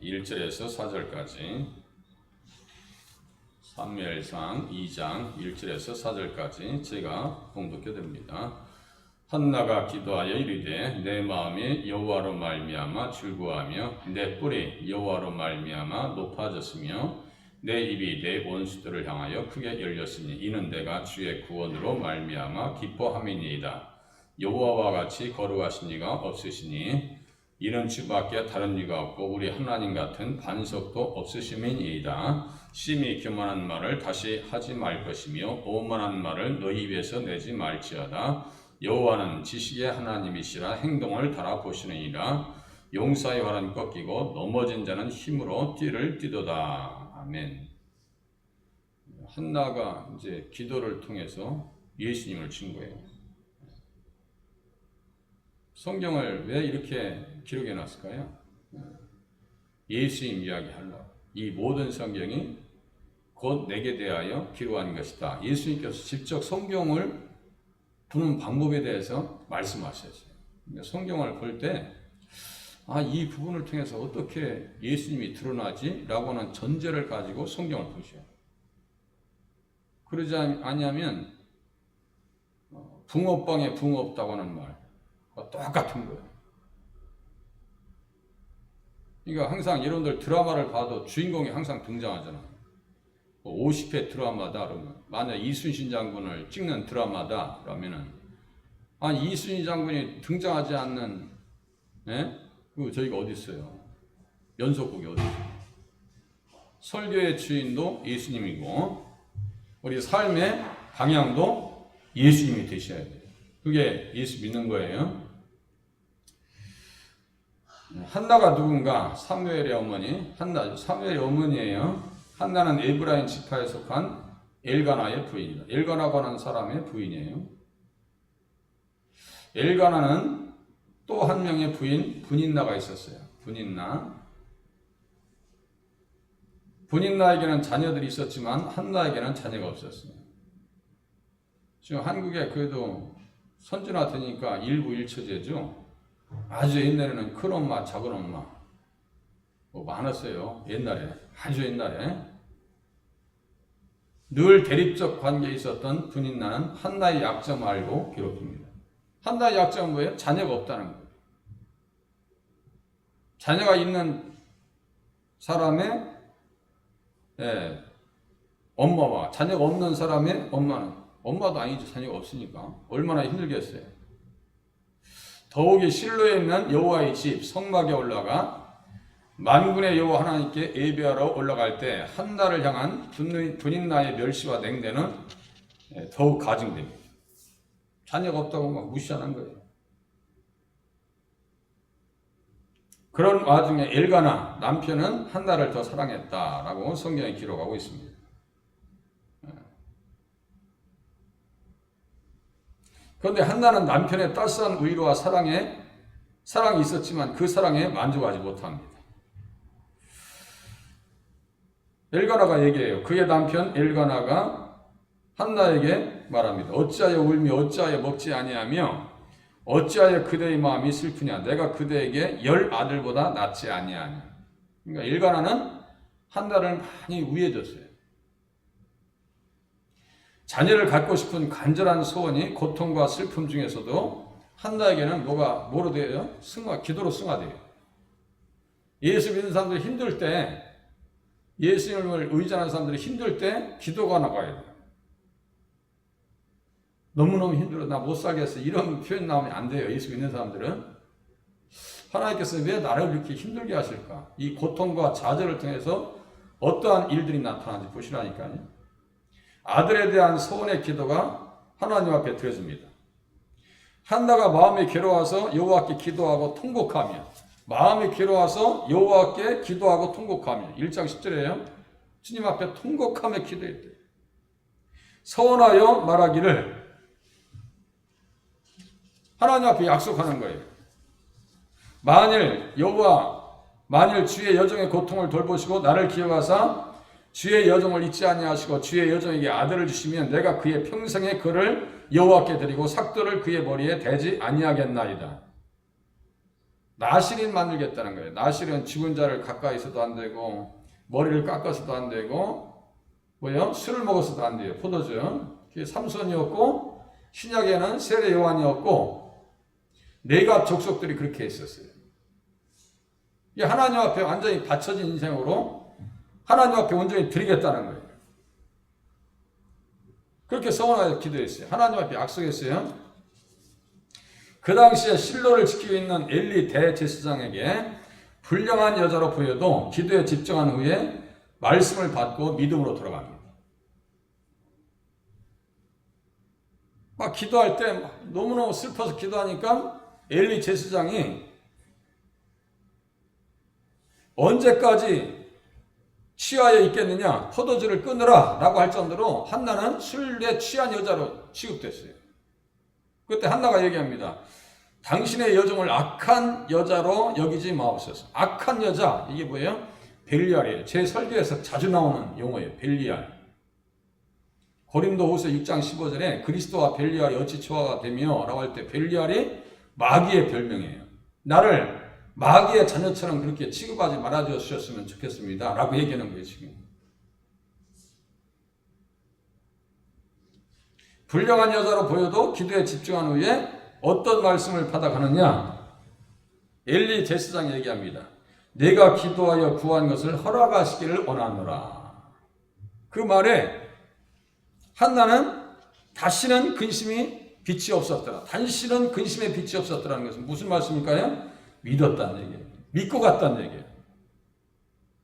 1절에서 4절까지, 사무엘상 2장 1절에서 4절까지 제가 봉독해 드립니다. 한나가 기도하여 이르되 내 마음이 여호와로 말미암아 즐거워하며 내 뿔이 여호와로 말미암아 높아졌으며 내 입이 내 원수들을 향하여 크게 열렸으니 이는 내가 주의 구원으로 말미암아 기뻐함이니이다. 여호와와 같이 거룩하신 이가 없으시니 이는 주밖에 다른 이가 없고 우리 하나님 같은 반석도 없으심이니이다. 심히 교만한 말을 다시 하지 말 것이며 오만한 말을 너희 입에서 내지 말지어다. 여호와는 지식의 하나님이시라 행동을 달아보시느니라. 용사의 활은 꺾이고 넘어진 자는 힘으로 띠를 띠도다. 아멘. 한나가 이제 기도를 통해서 예수님을 친 거예요. 성경을 왜 이렇게 기록해 놨을까요? 예수님 이야기 하려고. 이 모든 성경이 곧 내게 대하여 기록한 것이다. 예수님께서 직접 성경을 보는 방법에 대해서 말씀하셨어요. 그러니까 성경을 볼 때, 이 부분을 통해서 어떻게 예수님이 드러나지? 라고 하는 전제를 가지고 성경을 보셔요. 그러지 아니하면, 붕어빵에 붕어 없다고 하는 말과 똑같은 거예요. 그러니까 항상 여러분들 드라마를 봐도 주인공이 항상 등장하잖아요. 50회 드라마다 그러면 만약 이순신 장군을 찍는 드라마다 그러면은 이순신 장군이 등장하지 않는 저희가 어디 있어요? 연속극이 어디 있어요? 설교의 주인도 예수님이고 우리 삶의 방향도 예수님이 되셔야 돼요. 그게 예수 믿는 거예요. 한나가 누군가? 사무엘의 어머니 한나죠. 사무엘의 어머니예요. 한나는 에브라임 지파에 속한 엘가나의 부인이다. 엘가나가 하는 사람의 부인이에요. 엘가나는 또 한 명의 부인 분인나가 있었어요. 분인나에게는 자녀들이 있었지만 한나에게는 자녀가 없었어요. 지금 한국에 그래도 선진화되니까 일부 일처제죠. 아주 옛날에는 큰 엄마, 작은 엄마 많았어요. 옛날에, 아주 옛날에. 늘 대립적 관계에 있었던 분인나는 한나의 약점을 알고 괴롭힙니다. 한나의 약점은 뭐예요? 자녀가 없다는 거예요. 자녀가 있는 사람의 엄마와 자녀가 없는 사람의 엄마도 아니죠. 자녀가 없으니까 얼마나 힘들겠어요. 더욱이 실로에 있는 여호와의 집 성막에 올라가 만군의 여호와 하나님께 예배하러 올라갈 때 한나를 향한 분인나의 멸시와 냉대는 더욱 가증됩니다. 자녀가 없다고 막 무시하는 거예요. 그런 와중에 엘가나 남편은 한나를 더 사랑했다라고 성경에 기록하고 있습니다. 그런데 한나는 남편의 따스한 위로와 사랑이 있었지만 그 사랑에 만족하지 못합니다. 엘가나가 얘기해요. 그의 남편 엘가나가 한나에게 말합니다. 어찌하여 울며 어찌하여 먹지 아니하며 어찌하여 그대의 마음이 슬프냐. 내가 그대에게 10 아들보다 낫지 아니하냐. 그러니까 엘가나는 한나를 많이 우애해줬어요. 자녀를 갖고 싶은 간절한 소원이 고통과 슬픔 중에서도 한나에게는 뭐로 돼요? 기도로 승화돼요. 예수 믿는 사람들이 힘들 때, 예수님을 의지하는 사람들이 힘들 때 기도가 나가야 돼요. 너무너무 힘들어, 나 못 살겠어, 이런 표현 나오면 안 돼요. 예수 믿는 사람들은. 하나님께서 왜 나를 이렇게 힘들게 하실까? 이 고통과 좌절을 통해서 어떠한 일들이 나타나는지 보시라니까요. 아들에 대한 소원의 기도가 하나님 앞에 드려집니다. 한나가 마음이 괴로워서 여호와께 기도하고 통곡하며, 마음이 괴로워서 여호와께 기도하고 통곡하며, 1장 10절에요. 주님 앞에 통곡하며 기도했대요. 서원하여 말하기를, 하나님 앞에 약속하는 거예요. 만일 주의 여종의 고통을 돌보시고 나를 기억하사 주의 여종을 잊지 아니하시고 주의 여종에게 아들을 주시면 내가 그의 평생의 그를 여호와께 드리고 삭도를 그의 머리에 대지 아니하겠나이다. 나실인 만들겠다는 거예요. 나실은 죽은 자를 가까이 있어도 안 되고 머리를 깎아서도 안 되고 뭐요? 술을 먹어서도 안 돼요. 포도주. 그게 삼손이었고 신약에는 세례 요한이었고 네갑 족속들이 그렇게 했었어요. 이게 하나님 앞에 완전히 바쳐진 인생으로 하나님 앞에 온전히 드리겠다는 거예요. 그렇게 서원하여 기도했어요. 하나님 앞에 약속했어요. 그 당시에 실로를 지키고 있는 엘리 대제사장에게 불량한 여자로 보여도 기도에 집중한 후에 말씀을 받고 믿음으로 돌아갑니다. 막 기도할 때 너무너무 슬퍼서 기도하니까 엘리 제사장이 언제까지 취하여 있겠느냐, 포도주를 끊으라 라고 할 정도로 한나는 술에 취한 여자로 취급됐어요. 그때 한나가 얘기합니다. 당신의 여종을 악한 여자로 여기지 마옵소서. 악한 여자, 이게 뭐예요? 벨리알이에요. 제 설교에서 자주 나오는 용어예요. 벨리알. 고린도후서 6장 15절에 그리스도와 벨리알이 어찌 조화가 되며 라고 할 때 벨리알이 마귀의 별명이에요. 나를 마귀의 자녀처럼 그렇게 취급하지 말아주셨으면 좋겠습니다 라고 얘기하는 거예요. 지금 불량한 여자로 보여도 기도에 집중한 후에 어떤 말씀을 받아가느냐. 엘리 제사장이 얘기합니다. 내가 기도하여 구한 것을 허락하시기를 원하노라. 그 말에 한나는 다시는 근심이 빛이 없었더라. 다시는 근심의 빛이 없었더라는 것은 무슨 말씀일까요? 믿었다는 얘기예요. 믿고 갔다는 얘기예요.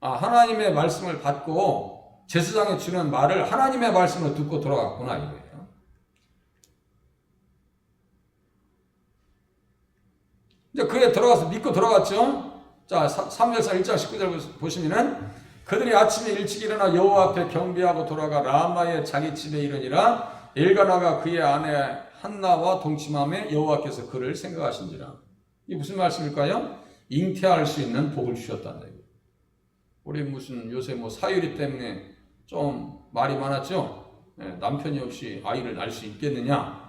하나님의 말씀을 받고 제사장이 주는 말을 하나님의 말씀을 듣고 돌아갔구나 이거예요. 이제 그에 들어가서 믿고 들어갔죠. 자, 사무엘상 1장 19절 보시면은 그들이 아침에 일찍 일어나 여호와 앞에 경배하고 돌아가 라마의 자기 집에 이르니라. 엘가나가 그의 아내 한나와 동침함에 여호와께서 그를 생각하신지라. 이게 무슨 말씀일까요? 잉태할 수 있는 복을 주셨다는 얘기예요. 우리 무슨 요새 사유리 때문에 좀 말이 많았죠. 남편이 없이 아이를 낳을 수 있겠느냐?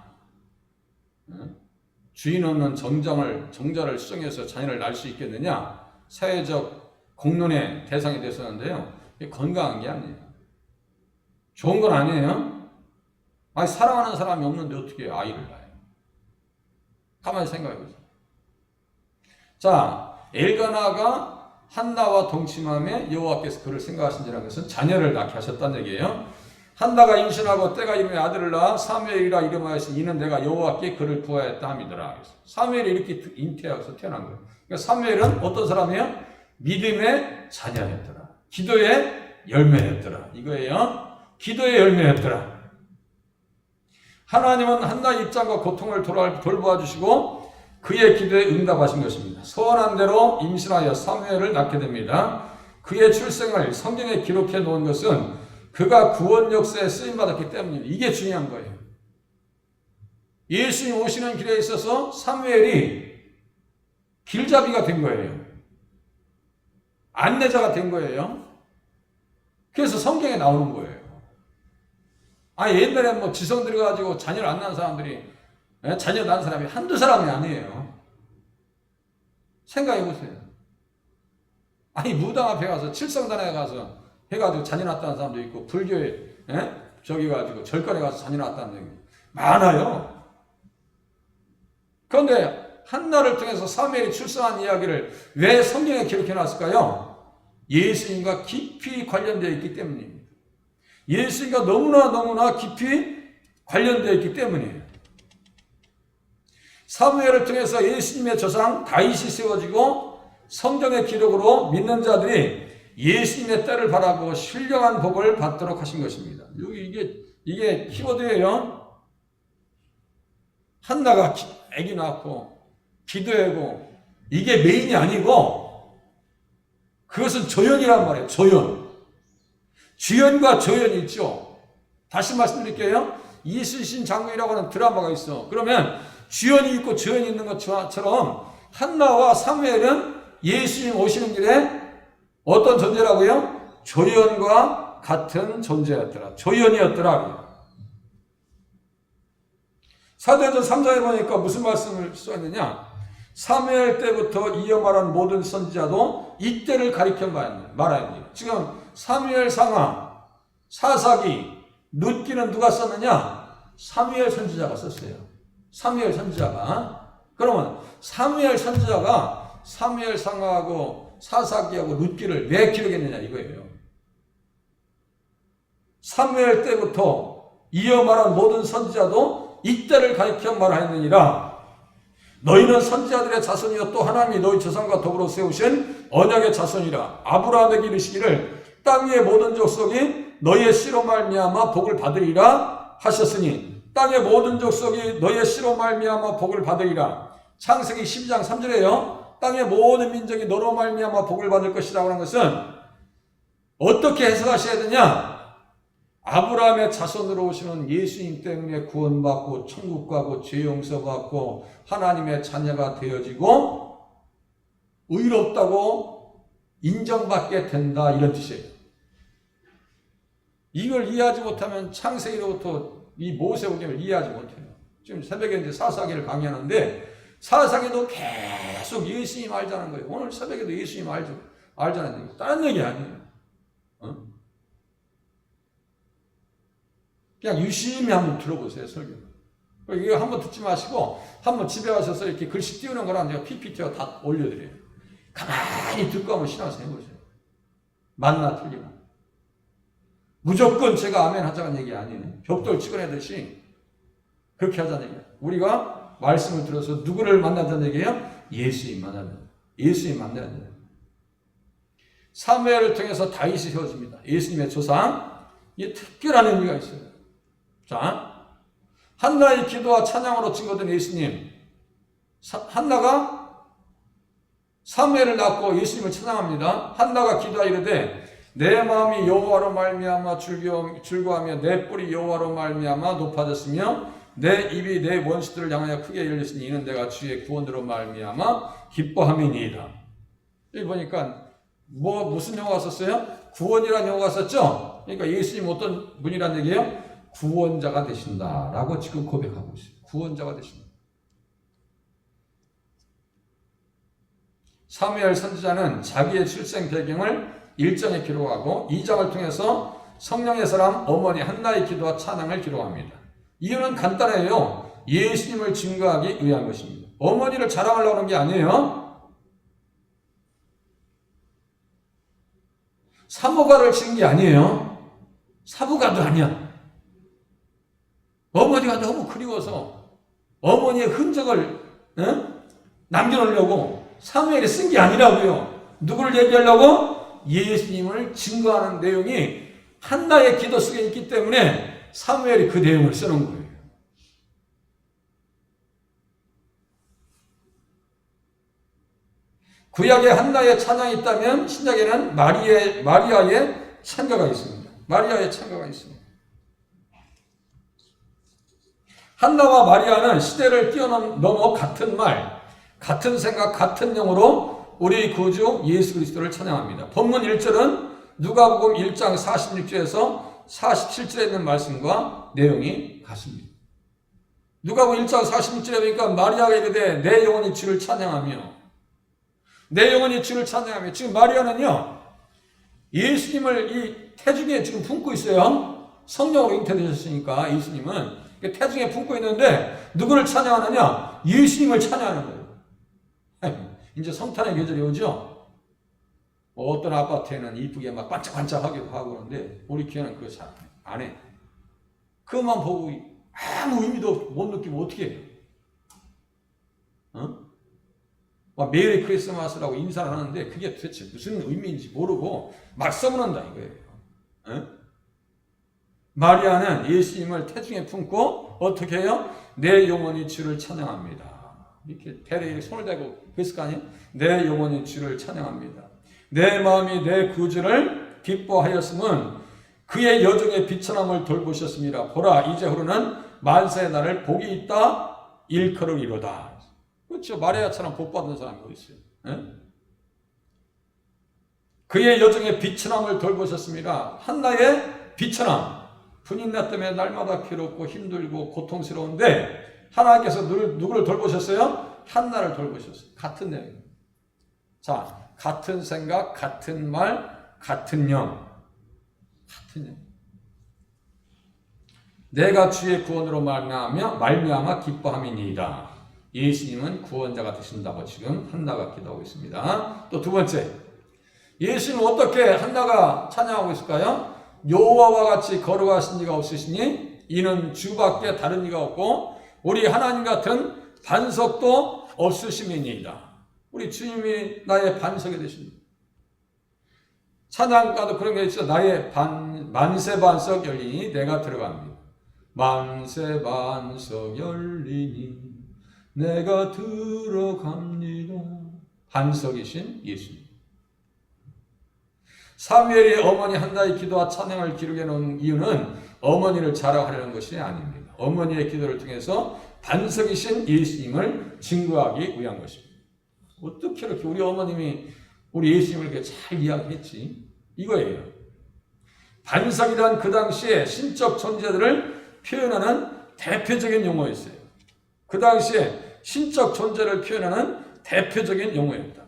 주인 없는 정자를 수정해서 자녀를 낳을 수 있겠느냐? 사회적 공론의 대상이 됐었는데요. 건강한 게 아니에요. 좋은 건 아니에요. 사랑하는 사람이 없는데 어떻게 아이를 낳아요? 가만히 생각해 보세요. 자, 엘가나가 한나와 동침함에 여호와께서 그를 생각하신지라는 것은 자녀를 낳게 하셨다는 얘기예요. 한나가 임신하고 때가 이르매 아들을 낳아 사무엘이라 이름하였으니 이는 내가 여호와께 그를 구하였다 함이더라. 사무엘이 이렇게 잉태해서 태어난 거예요. 그러니까 사무엘은 어떤 사람이에요? 믿음의 자녀였더라. 기도의 열매였더라. 이거예요. 기도의 열매였더라. 하나님은 한나의 입장과 고통을 돌보아 주시고 그의 기도에 응답하신 것입니다. 소원한 대로 임신하여 사무엘을 낳게 됩니다. 그의 출생을 성경에 기록해 놓은 것은 그가 구원 역사에 쓰임받았기 때문입니다. 이게 중요한 거예요. 예수님 오시는 길에 있어서 사무엘이 길잡이가 된 거예요. 안내자가 된 거예요. 그래서 성경에 나오는 거예요. 옛날에 지성 들어가지고 자녀를 안 낳은 사람들이, 자녀 낳은 사람이 한두 사람이 아니에요. 생각해 보세요. 무당 앞에 가서, 칠성단에 가서 해가지고 자녀 낳았다는 사람도 있고, 불교에, 저기 가지고 절간에 가서 자녀 낳았다는 얘기 많아요. 그런데 한나를 통해서 사무엘이 출생한 이야기를 왜 성경에 기록해 놨을까요? 예수님과 깊이 관련되어 있기 때문입니다. 예수님과 너무나 깊이 관련되어 있기 때문이에요. 사무엘을 통해서 예수님의 조상 다윗이 세워지고 성경의 기록으로 믿는 자들이 예수님의 때를 바라보고 신령한 복을 받도록 하신 것입니다. 이게 키워드예요. 한나가 아기 낳고 기도하고 이게 메인이 아니고 그것은 조연이란 말이에요. 조연. 주연과 조연이 있죠. 다시 말씀드릴게요. 이순신 장군이라고 하는 드라마가 있어. 그러면 주연이 있고 조연이 있는 것처럼 한나와 사무엘은 예수님 오시는 길에 어떤 존재라고요? 조연과 같은 존재였더라. 조연이었더라. 사도행전 3장에 보니까 무슨 말씀을 써있느냐? 사무엘 때부터 이어 말한 모든 선지자도 이때를 가리켜 말합니다. 지금 사무엘상하, 사사기, 룻기는 누가 썼느냐? 사무엘 선지자가 썼어요. 사무엘 선지자가. 그러면 사무엘 선지자가 사무엘상하하고 사사기하고 룻기를 왜 기록했느냐 이거예요. 사무엘 때부터 이어 말한 모든 선지자도 이때를 가리켜 말하였느니라. 너희는 선지자들의 자손이요 또 하나님이 너희 조상과 더불어 세우신 언약의 자손이라. 아브라함에게 이르시기를 땅 위의 모든 족속이 너희의 씨로 말미암아 복을 받으리라 하셨으니 땅의 모든 족속이 너희의 씨로 말미암아 복을 받으리라. 창세기 12장 3절에요. 땅의 모든 민족이 너로 말미암아 복을 받을 것이라고 하는 것은 어떻게 해석하셔야 되냐? 아브라함의 자손으로 오시는 예수님 때문에 구원받고 천국 가고 죄 용서받고 하나님의 자녀가 되어지고 의롭다고 인정받게 된다 이런 뜻이에요. 이걸 이해하지 못하면 창세기로부터 이 모세오경을 이해하지 못해요. 지금 새벽에 이제 사사기를 강의하는데 사사기도 계속 예수님 알자는 거예요. 오늘 새벽에도 예수님 알자는 얘기. 다른 얘기 아니에요. 그냥 유심히 한번 들어보세요, 설교. 이거 한번 듣지 마시고, 한번 집에 가셔서 이렇게 글씨 띄우는 거랑 제가 PPT와 다 올려드려요. 가만히 듣고 한번 신앙생활 해보세요. 맞나 틀리나. 무조건 제가 아멘 하자는 얘기 아니에요. 벽돌 찍어내듯이 그렇게 하자는 얘기예요. 우리가 말씀을 들어서 누구를 만나자는 얘기예요? 예수님 만나는. 예수님 만나는 얘기예요. 사무엘을 통해서 다윗이 세워집니다. 예수님의 조상. 이게 특별한 의미가 있어요. 자, 한나의 기도와 찬양으로 증거된 예수님. 한나가 사무엘을 낳고 예수님을 찬양합니다. 한나가 기도하이르되 내 마음이 여호와로 말미암아 즐거워하며 내 뿔이 여호와로 말미암아 높아졌으며 내 입이 내 원수들을 향하여 크게 열렸으니 이는 내가 주의 구원으로 말미암아 기뻐함이니이다. 여기 보니까 무슨 용어가 썼어요? 구원이라는 용어가 썼죠? 그러니까 예수님 어떤 분이란 얘기예요? 구원자가 되신다라고 지금 고백하고 있어요. 구원자가 되신다. 사무엘 선지자는 자기의 출생 배경을 1장에 기록하고 2장을 통해서 성령의 사람 어머니 한나의 기도와 찬양을 기록합니다. 이유는 간단해요. 예수님을 증거하기 위한 것입니다. 어머니를 자랑하려고 하는 게 아니에요. 사모가를 지은 게 아니에요. 사부가도 아니야. 어머니가 너무 그리워서 어머니의 흔적을 남겨놓으려고 사무엘이 쓴 게 아니라고요. 누구를 얘기하려고? 예수님을 증거하는 내용이 한나의 기도 속에 있기 때문에 사무엘이 그 내용을 쓰는 거예요. 구약에 한나의 찬양이 있다면 신약에는 마리아의 찬가가 있습니다. 마리아의 찬가가 있습니다. 한나와 마리아는 시대를 뛰어넘어 같은 말, 같은 생각, 같은 영으로 우리 구주 예수 그리스도를 찬양합니다. 본문 1절은 누가복음 1장 46절에서 47절에 있는 말씀과 내용이 같습니다. 누가복음 1장 46절에 보니까 마리아가 이르되 내 영혼이 주를 찬양하며 내 영혼이 주를 찬양하며 지금 마리아는요 예수님을 이 태중에 지금 품고 있어요. 성령으로 잉태되셨으니까 예수님은 태중에 품고 있는데 누구를 찬양하느냐? 예수님을 찬양하는 거예요. 이제 성탄의 계절이 오죠? 어떤 아파트에는 이쁘게 막 반짝반짝하기도 하고 그러는데 우리 교회는 그거 잘 안 해. 그것만 보고 아무 의미도 못 느끼면 어떻게 해요? 막 메리 크리스마스라고 인사를 하는데 그게 도대체 무슨 의미인지 모르고 막 써먹는다 이거예요. 마리아는 예수님을 태중에 품고 어떻게 해요? 내 영혼이 주를 찬양합니다. 이렇게 배에 손을 대고 그랬을 거 아니에요? 내 영혼이 주를 찬양합니다. 내 마음이 내 구주를 기뻐하였음은 그의 여정의 비천함을 돌보셨습니다. 보라 이제 흐르는 만세의 날을 복이 있다 일컬으리로다. 그렇죠. 마리아처럼 복받은 사람이 어디 있어요? 그의 여정의 비천함을 돌보셨습니다. 한나의 비천함. 분인나 때문에 날마다 괴롭고 힘들고 고통스러운데 하나님께서 누구를 돌보셨어요? 한나를 돌보셨어요. 같은 내용입니다. 자, 같은 생각, 같은 말, 같은 영. 같은 영. 내가 주의 구원으로 말미암아 기뻐함이니이다. 예수님은 구원자가 되신다고 지금 한나가 기도하고 있습니다. 또 두 번째, 예수님은 어떻게 한나가 찬양하고 있을까요? 여호와와 같이 거룩하신 이가 없으시니 이는 주밖에 다른 이가 없고 우리 하나님 같은 반석도 없으심이니이다. 우리 주님이 나의 반석이 되십니다. 찬양가도 그런 게 있죠. 나의 만세 반석 열리니 내가 들어갑니다. 만세 반석 열리니 내가 들어갑니다. 반석이신 예수님. 사무엘이 어머니 한나의 기도와 찬양을 기록해 놓은 이유는 어머니를 자랑하려는 것이 아닙니다. 어머니의 기도를 통해서 반석이신 예수님을 증거하기 위한 것입니다. 어떻게 이렇게 우리 어머님이 우리 예수님을 이렇게 잘 이야기했지? 이거예요. 반석이란 그 당시에 신적 존재들을 표현하는 대표적인 용어였어요. 그 당시에 신적 존재를 표현하는 대표적인 용어였다.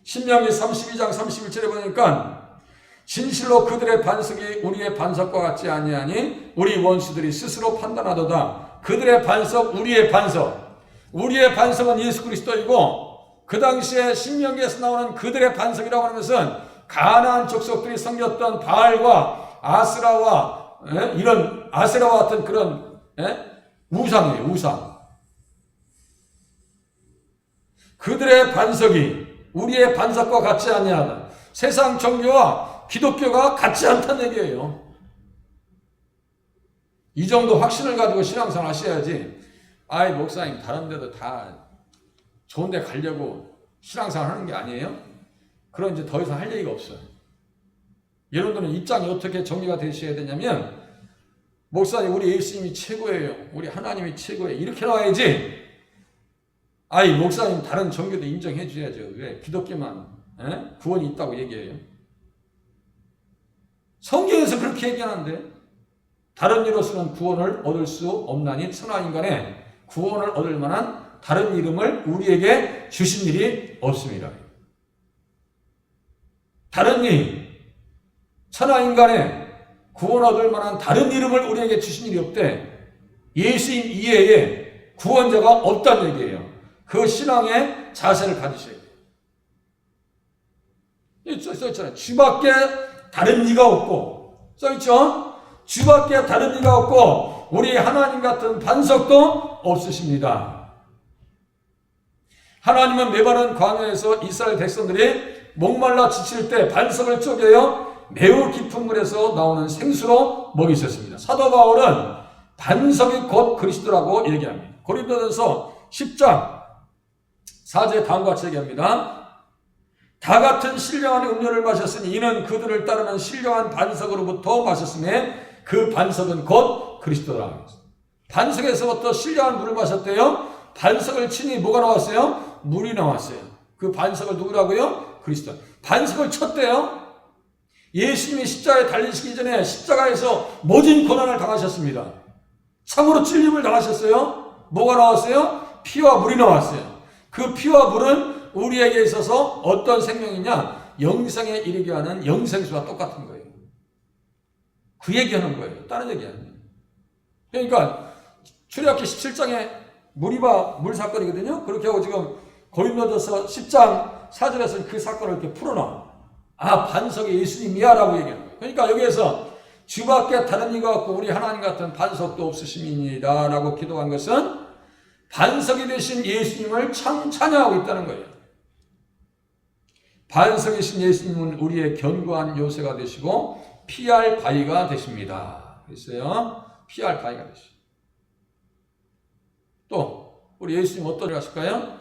신명기 32장 31절에 보니까 진실로 그들의 반석이 우리의 반석과 같지 아니하니 우리 원수들이 스스로 판단하도다. 그들의 반석, 우리의 반석. 우리의 반석은 예수 그리스도이고 그 당시에 신명기에서 나오는 그들의 반석이라고 하는 것은 가나안 족속들이 섬겼던 바알과 아스라와 이런 아세라와 같은 그런 우상이에요. 우상. 그들의 반석이 우리의 반석과 같지 아니하다. 세상 종교와 기독교가 같지 않다는 얘기예요. 이 정도 확신을 가지고 신앙생활 하셔야지. 아이 목사님 다른 데도 다 좋은 데 가려고 신앙생활 하는 게 아니에요? 그럼 이제 더 이상 할 얘기가 없어요. 여러분들은 입장이 어떻게 정리가 되셔야 되냐면 목사님 우리 예수님이 최고예요. 우리 하나님이 최고예요. 이렇게 나와야지. 아이 목사님 다른 종교도 인정해 줘야죠. 왜 기독교만 구원이 있다고 얘기해요? 성경에서 그렇게 얘기하는데 다른 이로서는 구원을 얻을 수 없나니 천하인간의 구원을 얻을 만한 다른 이름을 우리에게 주신 일이 없습니다. 다른 일, 천하인간의 구원 얻을 만한 다른 이름을 우리에게 주신 일이 없대. 예수님 이외에 구원자가 없다는 얘기예요. 그 신앙의 자세를 가지셔야 돼요. 써있잖아요. 주밖에 다른 이가 없고, 써있죠? 주밖에 다른 이가 없고 우리 하나님 같은 반석도 없으십니다. 하나님은 메마른 광야에서 이스라엘 백성들이 목말라 지칠 때 반석을 쪼개어 매우 깊은 물에서 나오는 생수로 먹이셨습니다. 사도 바울은 반석이 곧 그리스도라고 얘기합니다. 고린도전서 10장 4절 다음과 같이 얘기합니다. 다 같은 신령한 음료를 마셨으니 이는 그들을 따르는 신령한 반석으로부터 마셨음에 그 반석은 곧 그리스도라. 반석에서부터 신령한 물을 마셨대요. 반석을 치니 뭐가 나왔어요? 물이 나왔어요. 그 반석을 누구라고요? 그리스도. 반석을 쳤대요. 예수님이 십자가에 달리시기 전에 십자가에서 모진 고난을 당하셨습니다. 참으로 찔림을 당하셨어요. 뭐가 나왔어요? 피와 물이 나왔어요. 그 피와 물은 우리에게 있어서 어떤 생명이냐? 영생에 이르게 하는 영생수와 똑같은 거예요. 그 얘기하는 거예요. 다른 얘기 아니에요. 그러니까 출애굽기 17장에 무리바 물 사건이거든요. 그렇게 하고 지금 고린도전서 10장 4절에서는 그 사건을 이렇게 풀어놔. 아, 반석이 예수님이야 라고 얘기하는 거예요. 그러니까 여기에서 주밖에 다른 이가 없고 우리 하나님 같은 반석도 없으심이니이다 라고 기도한 것은 반석이 되신 예수님을 찬양하고 있다는 거예요. 반석이신 예수님은 우리의 견고한 요새가 되시고 피할 바위가 되십니다. 그랬어요. 피할 바위가 되십니다. 또 우리 예수님 어떤 일 하실까요?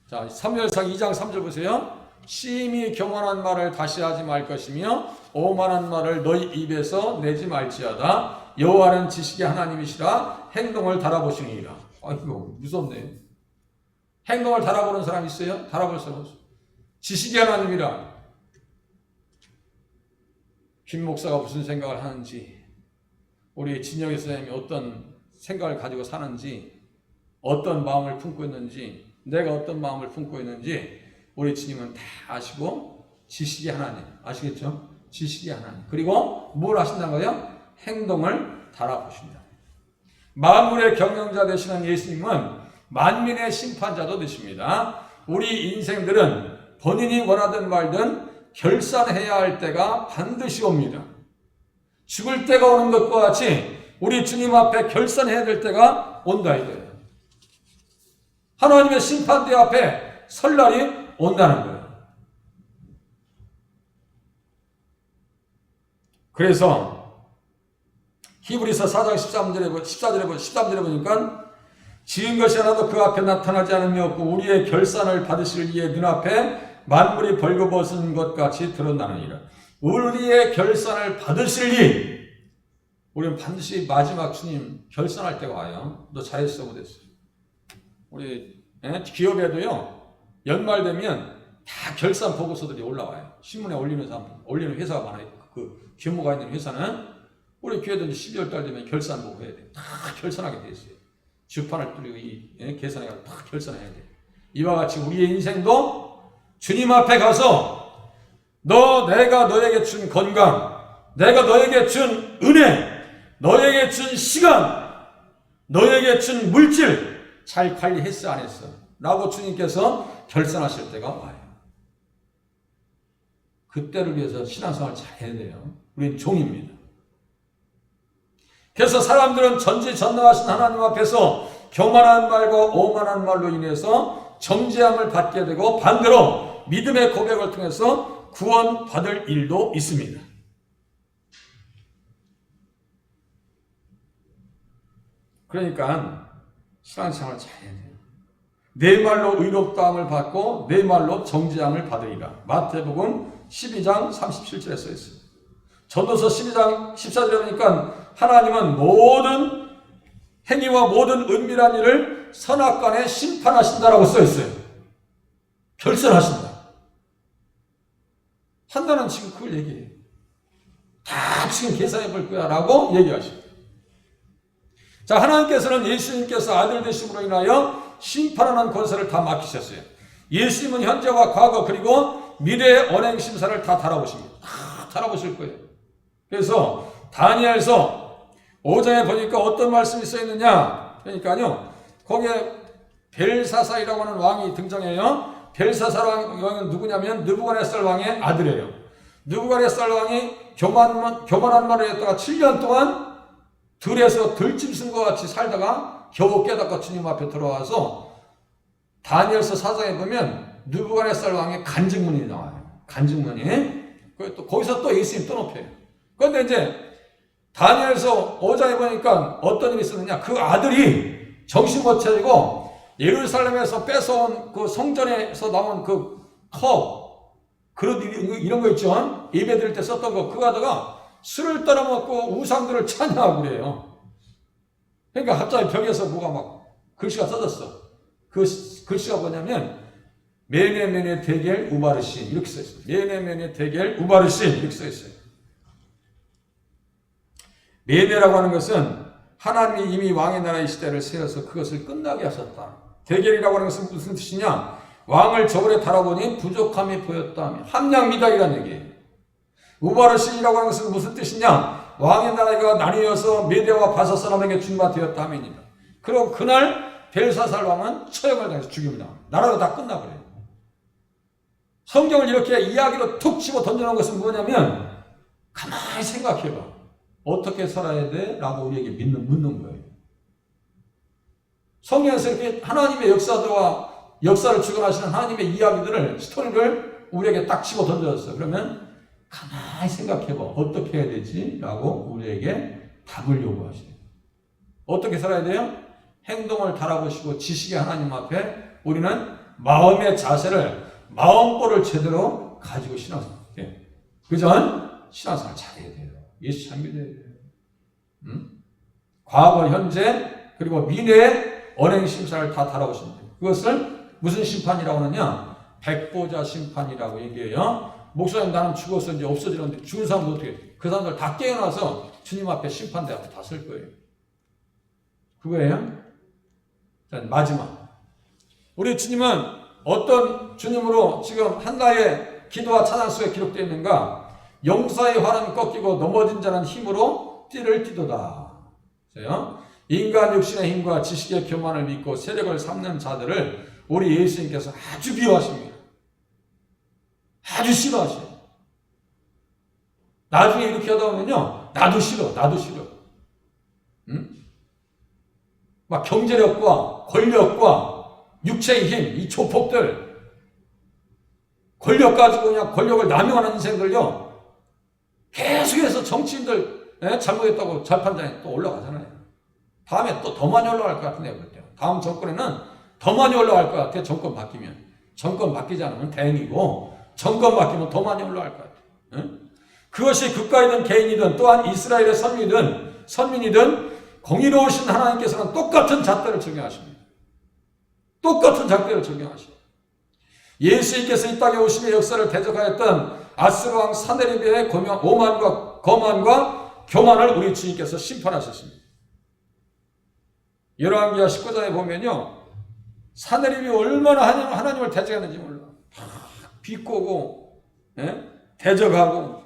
자, 사무엘상 2장 3절 보세요. 심히 교만한 말을 다시 하지 말 것이며 오만한 말을 너희 입에서 내지 말지어다. 여호와는 지식의 하나님이시라 행동을 달아보시니이다. 아이고 무섭네. 행동을 달아보는 사람 있어요? 달아볼 사람 없어요. 지식의 하나님이라. 김 목사가 무슨 생각을 하는지, 우리 진혁의 선생님이 어떤 생각을 가지고 사는지 어떤 마음을 품고 있는지, 내가 어떤 마음을 품고 있는지 우리 주님은 다 아시고 지식의 하나님, 아시겠죠? 지식의 하나님. 그리고 뭘 하신다는 거예요? 행동을 달아보신다. 만물의 경영자 되시는 예수님은 만민의 심판자도 되십니다. 우리 인생들은 본인이 원하든 말든 결산해야 할 때가 반드시 옵니다. 죽을 때가 오는 것과 같이 우리 주님 앞에 결산해야 될 때가 온다 이거예요. 하나님의 심판대 앞에 설 날이 온다는 거예요. 그래서 히브리서 4장 13절에 보니까 지은 것이 하나도 그 앞에 나타나지 않음이 없고 우리의 결산을 받으실 이의 눈앞에 만물이 벌거벗은 것 같이 드러나느니라. 우리의 결산을 받으실 이, 우리는 반드시 마지막 주님 결산할 때가 와요. 너 잘했어 못했어. 우리 기업에도요 연말 되면 다 결산 보고서들이 올라와요. 신문에 올리는 회사가 많아요. 그 규모가 있는 회사는 우리 교회도 12월 달 되면 결산 보고 해야 돼. 다 결산하게 돼 있어요. 주판을 뚫리고 계산해서 다 결산해야 돼. 이와 같이 우리의 인생도 주님 앞에 가서 내가 너에게 준 건강, 내가 너에게 준 은혜, 너에게 준 시간, 너에게 준 물질 잘 관리했어 안 했어? 라고 주님께서 결산하실 때가 와요. 그때를 위해서 신앙생활을 잘 해야 돼요. 우린 종입니다. 그래서 사람들은 전지전능하신 하나님 앞에서 교만한 말과 오만한 말로 인해서 정죄함을 받게 되고 반대로 믿음의 고백을 통해서 구원받을 일도 있습니다. 그러니까 신앙생활을 잘 해야 돼요. 내 말로 의롭다함을 받고 내 말로 정죄함을 받으리라. 마태복음 12장 37절에 써 있어요. 전도서 12장 14절에 보니까 하나님은 모든 행위와 모든 은밀한 일을 선악간에 심판하신다라고 써 있어요. 결산하신다. 한다는 지금 그걸 얘기해요. 다 지금 계산해 볼 거야 라고 얘기하시고. 자, 하나님께서는 예수님께서 아들 되심으로 인하여 심판하는 권세를 다 맡기셨어요. 예수님은 현재와 과거 그리고 미래의 언행 심사를 다 달아보십니다. 다 달아보실 거예요. 그래서 다니엘서 5장에 보니까 어떤 말씀이 써 있느냐? 그러니까요, 거기에 벨사살이라고 하는 왕이 등장해요. 벨사살 왕은 누구냐면 느부갓네살 왕의 아들이에요. 느부갓네살 왕이 교만한 말을 했다가 7년 동안 들에서 들짐승과 같이 살다가 겨우 깨닫고 주님 앞에 들어와서 다니엘서 4장에 보면 느부갓네살 왕의 간증문이 나와요. 간증문이. 또 거기서 또 예수님 또 높여요. 그런데 이제 다니엘서 5장에 보니까 어떤 일이 있었느냐? 그 아들이 정신 못 차리고 예루살렘에서 뺏어온 그 성전에서 나온 그 컵, 그릇 이런 거 있죠? 예배 드릴 때 썼던 거, 그거 하다가 술을 따라 먹고 우상들을 찬양하고 그래요. 그러니까 갑자기 벽에서 뭐가 막 글씨가 써졌어. 그 글씨가 뭐냐면 메네메네 데겔 우바르신 이렇게 써 있어요. 메네메네 데겔 우바르신 이렇게 써 있어요. 메네라고 하는 것은 하나님이 이미 왕의 나라의 시대를 세워서 그것을 끝나게 하셨다. 데겔이라고 하는 것은 무슨 뜻이냐? 왕을 저울에 달아보니 부족함이 보였다. 함량미달이라는 얘기예요. 우바르신이라고 하는 것은 무슨 뜻이냐? 왕의 나라가 나뉘어서 메대와 바사 사람에게 준바되었다 하면입니다. 그리고 그날 벨사살 왕은 처형을 당해서 죽임을 당합니다. 나라가 다 끝나버려요. 성경을 이렇게 이야기로 툭 치고 던져놓은 것은 뭐냐면 가만히 생각해봐. 어떻게 살아야 돼? 라고 우리에게 묻는 거예요. 성경에서 이렇게 하나님의 역사를 주관하시는 하나님의 이야기들을, 스토리를 우리에게 딱 치고 던져줬어요. 그러면 가만히 생각해봐. 어떻게 해야 되지? 라고 우리에게 답을 요구하시죠. 어떻게 살아야 돼요? 행동을 달아보시고 지식의 하나님 앞에 우리는 마음의 자세를, 마음보를 제대로 가지고 신앙생활 해요. 그전 신앙생활 잘해야 돼요. 예수 잘 믿어야 돼요. 과거, 현재, 그리고 미래의 언행 심사를 다 달아보십니다. 그것을 무슨 심판이라고 하느냐? 백보자 심판이라고 얘기해요. 목사님 나는 죽었어 이제 없어지는데 죽은 사람도 어떻게 해? 그 사람들 다 깨어나서 주님 앞에 심판대 앞에 다 설 거예요. 그거예요. 마지막. 우리 주님은 어떤 주님으로 지금 한나의 기도와 찬양 속에 기록되어 있는가? 용사의 활은 꺾이고 넘어진 자는 힘으로 띠를 띠도다. 그래요? 인간 육신의 힘과 지식의 교만을 믿고 세력을 삼는 자들을 우리 예수님께서 아주 미워하십니다. 아주 싫어하셔요. 나중에 이렇게 하다 보면요, 나도 싫어. 응? 막 경제력과 권력과 육체의 힘, 이 조폭들, 권력 가지고 그냥 권력을 남용하는 인생들요, 계속해서 정치인들 잘못했다고 재판장에 또 올라가잖아요. 다음에 또 더 많이 올라갈 것 같은데, 그럴 때. 다음 정권에는 더 많이 올라갈 것 같아요. 정권 바뀌면. 정권 바뀌지 않으면 다행이고, 정권 바뀌면 더 많이 올라갈 것 같아요. 응? 그것이 국가이든 개인이든 또한 이스라엘의 선민이든 공의로우신 하나님께서는 똑같은 잣대를 적용하십니다. 똑같은 잣대를 적용하십니다. 예수님께서 이 땅에 오심의 역사를 대적하였던 아스르 왕 사네리비의 오만과 거만과 교만을 우리 주님께서 심판하셨습니다. 열왕기하 19장에 보면요, 사네리비 얼마나 하나님을 대적했는지 몰라. 비꼬고, 대적하고,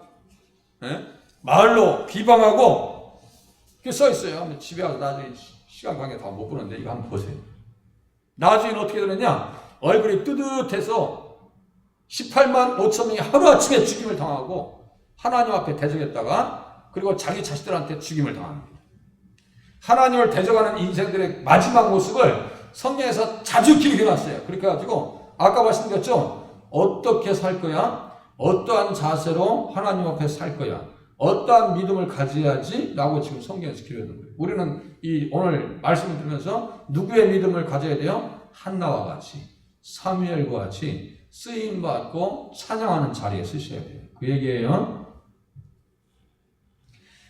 말로 비방하고, 그게 써 있어요. 한번 집에 가서 나중에 시간 관계 다 못 보는데 이거 한번 보세요. 나중에는 어떻게 되느냐? 얼굴이 뜨뜻해서 18만 5천 명이 하루아침에 죽임을 당하고 하나님 앞에 대적했다가 그리고 자기 자식들한테 죽임을 당합니다. 하나님을 대적하는 인생들의 마지막 모습을 성경에서 자주 기록해놨어요. 그렇게 해가지고 아까 말씀드렸죠? 어떻게 살 거야? 어떠한 자세로 하나님 앞에 살 거야? 어떠한 믿음을 가져야지? 라고 지금 성경에서 기록해놓은 거예요. 우리는 오늘 말씀을 들으면서 누구의 믿음을 가져야 돼요? 한나와 같이, 사무엘과 같이 쓰임받고 찬양하는 자리에 쓰셔야 돼요. 그 얘기예요.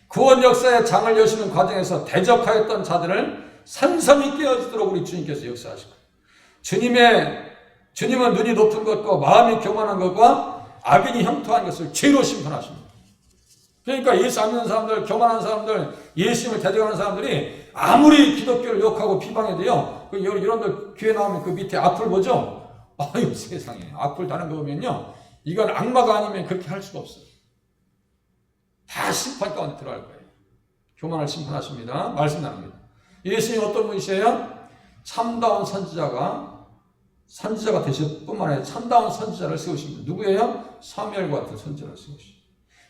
구원 역사의 장을 여시는 과정에서 대적하였던 자들을 산산히 깨어지도록 우리 주님께서 역사하시고, 주님은 눈이 높은 것과 마음이 교만한 것과 악인이 형통한 것을 죄로 심판하십니다. 그러니까 예수 안 믿는 사람들, 교만한 사람들, 예수님을 대적하는 사람들이 아무리 기독교를 욕하고 비방해도요, 이런들 교회 나오면 그 밑에 악플 보죠? 아유, 세상에. 악플 다는 거 보면요, 이건 악마가 아니면 그렇게 할 수가 없어요. 다 심판 가운데 들어갈 거예요. 교만을 심판하십니다. 말씀 나눕니다. 예수님 어떤 분이세요? 참다운 선지자가 되실 뿐만 아니라 참다운 선지자를 세우십니다. 누구예요? 사무엘과 같은 선지자를 세우십니다.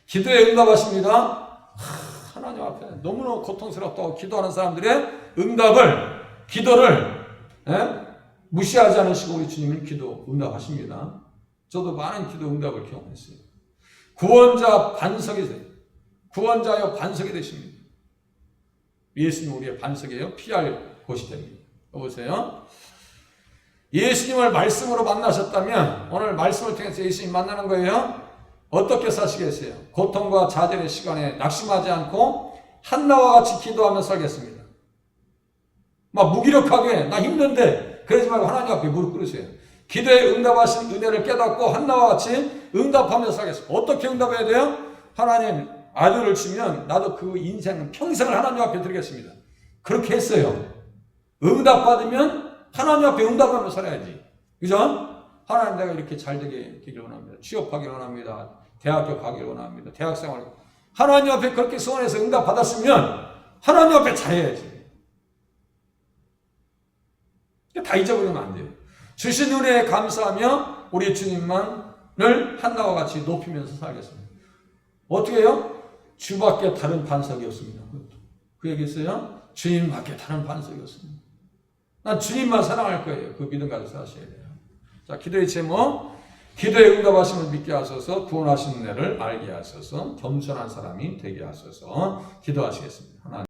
기도에 응답하십니다. 하나님 앞에 너무너무 고통스럽다고 기도하는 사람들의 기도를 무시하지 않으시고 우리 주님은 기도 응답하십니다. 저도 많은 기도 응답을 경험했어요. 구원자여 반석이 되십니다. 예수님 우리의 반석이에요. 피할 곳이 됩니다. 여보세요? 예수님을 말씀으로 만나셨다면 오늘 말씀을 통해서 예수님 만나는 거예요. 어떻게 사시겠어요? 고통과 좌절의 시간에 낙심하지 않고 한나와 같이 기도하며 살겠습니다. 막 무기력하게 나 힘든데 그러지 말고 하나님 앞에 무릎 꿇으세요. 기도에 응답하신 은혜를 깨닫고 한나와 같이 응답하며 살겠습니다. 어떻게 응답해야 돼요? 하나님 아들을 주면 나도 그 인생 평생을 하나님 앞에 드리겠습니다. 그렇게 했어요. 응답받으면 하나님 앞에 응답하며 살아야지. 그죠? 하나님 내가 이렇게 잘 되기를 원합니다. 취업하기를 원합니다. 대학교 가기를 원합니다. 대학생활. 하나님 앞에 그렇게 소원해서 응답받았으면 하나님 앞에 잘해야지. 다 잊어버리면 안 돼요. 주신 은혜에 감사하며 우리 주님만을 한나와 같이 높이면서 살겠습니다. 어떻게 해요? 주밖에 다른 반석이 없습니다. 그 얘기했어요? 주님밖에 다른 반석이 없습니다. 난 주님만 사랑할 거예요. 그 믿음 가지고 사셔야 돼요. 자, 기도의 제목. 기도에 응답하심을 믿게 하소서, 구원하시는 은혜를 알게 하소서, 겸손한 사람이 되게 하소서. 기도하시겠습니다. 하나님.